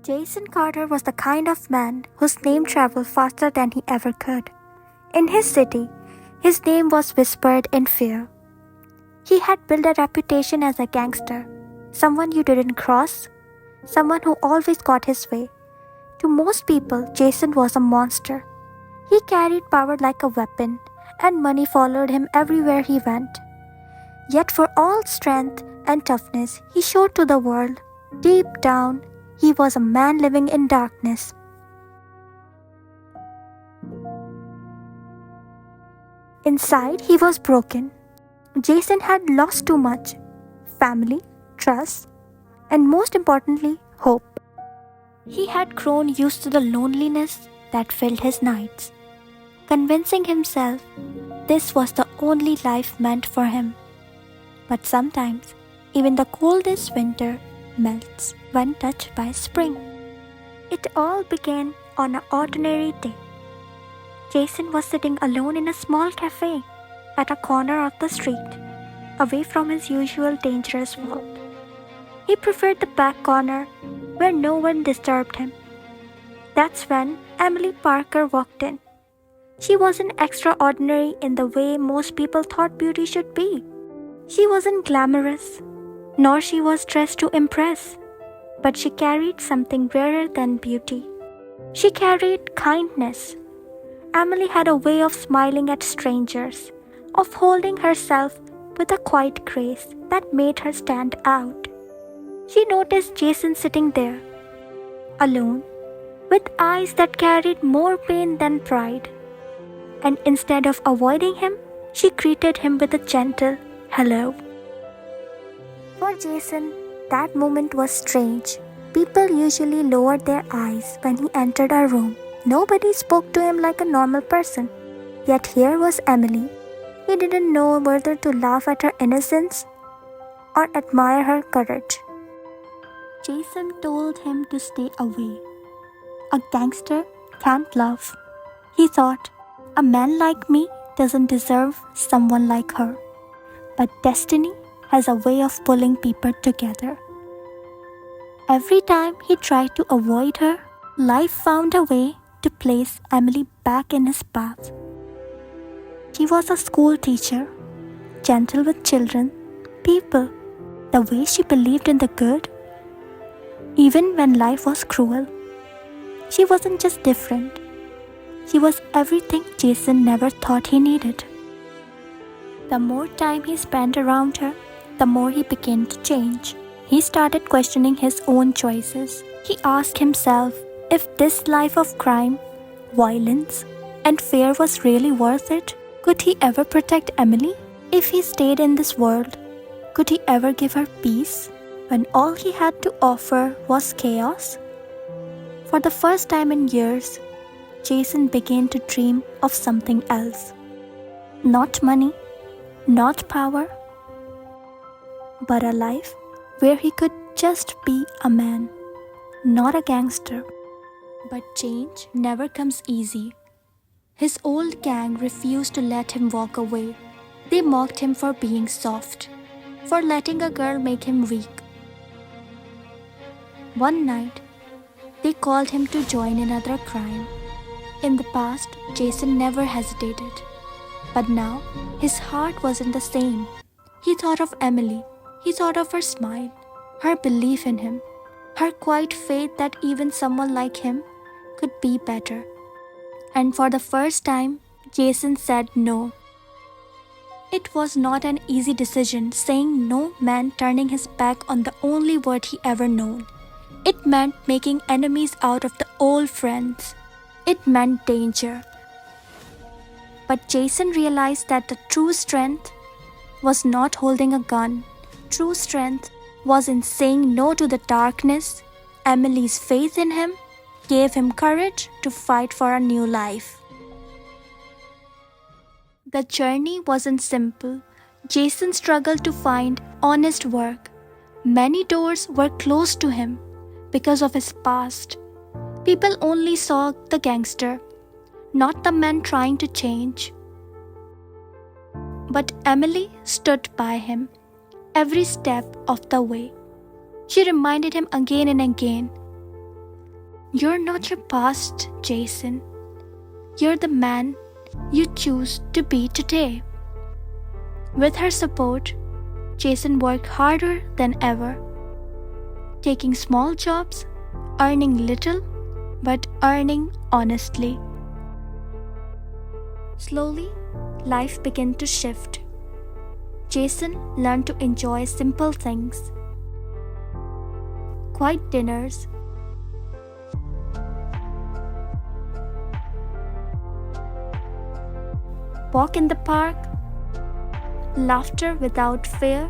Jason Carter was the kind of man whose name traveled faster than he ever could. In his city, his name was whispered in fear. He had built a reputation as a gangster, someone you didn't cross, someone who always got his way. To most people, Jason was a monster. He carried power like a weapon, and money followed him everywhere he went. Yet for all strength and toughness he showed to the world, deep down, he was a man living in darkness. Inside, he was broken. Jason had lost too much: family, trust, and most importantly, hope. He had grown used to the loneliness that filled his nights, convincing himself this was the only life meant for him. But sometimes, even the coldest winter melts when touched by spring. It all began on an ordinary day. Jason was sitting alone in a small cafe at a corner of the street, away from his usual dangerous vault. He preferred the back corner where no one disturbed him. That's when Emily Parker walked in. She wasn't extraordinary in the way most people thought beauty should be. She wasn't glamorous, nor she was dressed to impress, but she carried something rarer than beauty. She carried kindness. Emily had a way of smiling at strangers, of holding herself with a quiet grace that made her stand out. She noticed Jason sitting there, alone, with eyes that carried more pain than pride. And instead of avoiding him, she greeted him with a gentle hello. For Jason, that moment was strange. People usually lowered their eyes when he entered a room. Nobody spoke to him like a normal person. Yet here was Emily. He didn't know whether to laugh at her innocence or admire her courage. Jason told him to stay away. A gangster can't love. He thought, a man like me doesn't deserve someone like her. But destiny has a way of pulling people together. Every time he tried to avoid her, life found a way to place Emily back in his path. She was a school teacher, gentle with children, people, the way she believed in the good, even when life was cruel. She wasn't just different. She was everything Jason never thought he needed. The more time he spent around her, the more he began to change. He started questioning his own choices. He asked himself if this life of crime, violence, and fear was really worth it. Could he ever protect Emily? If he stayed in this world, could he ever give her peace when all he had to offer was chaos? For the first time in years, Jason began to dream of something else. Not money, not power, but a life where he could just be a man, not a gangster. But change never comes easy. His old gang refused to let him walk away. They mocked him for being soft, for letting a girl make him weak. One night, they called him to join another crime. In the past, Jason never hesitated. But now, his heart wasn't the same. He thought of Emily. He thought of her smile, her belief in him, her quiet faith that even someone like him could be better. And for the first time, Jason said no. It was not an easy decision. Saying no meant turning his back on the only word he ever known. It meant making enemies out of the old friends. It meant danger. But Jason realized that the true strength was not holding a gun. True strength was in saying no to the darkness. Emily's faith in him gave him courage to fight for a new life. The journey wasn't simple. Jason struggled to find honest work. Many doors were closed to him because of his past. People only saw the gangster, not the man trying to change. But Emily stood by him every step of the way. She reminded him again and again, You're not your past, Jason. You're the man you choose to be today. With her support, Jason worked harder than ever, taking small jobs, earning little, but earning honestly. Slowly, life began to shift. Jason learned to enjoy simple things: quiet dinners, walk in the park, laughter without fear.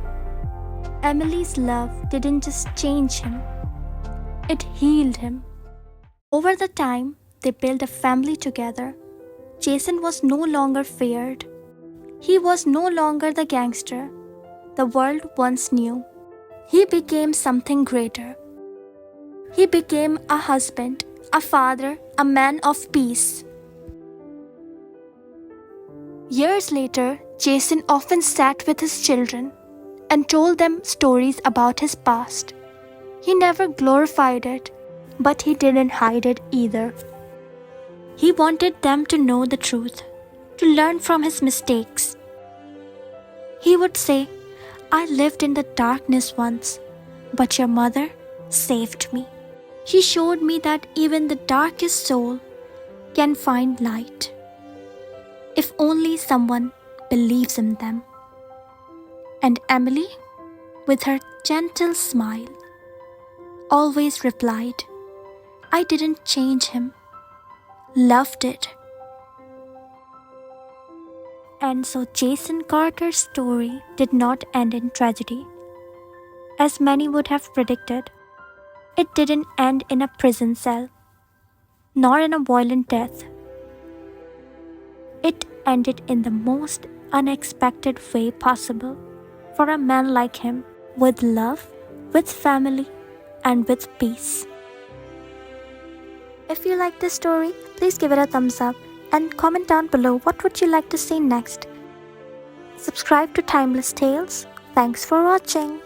Emily's love didn't just change him, it healed him. Over the time they built a family together, Jason was no longer feared. He was no longer the gangster the world once knew. He became something greater. He became a husband, a father, a man of peace. Years later, Jason often sat with his children and told them stories about his past. He never glorified it, but he didn't hide it either. He wanted them to know the truth, to learn from his mistakes. He would say, "I lived in the darkness once, but your mother saved me. She showed me that even the darkest soul can find light, if only someone believes in them." And Emily, with her gentle smile, always replied, "I didn't change him, love did." And so Jason Carter's story did not end in tragedy. As many would have predicted, it didn't end in a prison cell, nor in a violent death. It ended in the most unexpected way possible for a man like him, with love, with family, and with peace. If you like this story, please give it a thumbs up and comment down below what would you like to see next. Subscribe to Timeless Tales. Thanks for watching.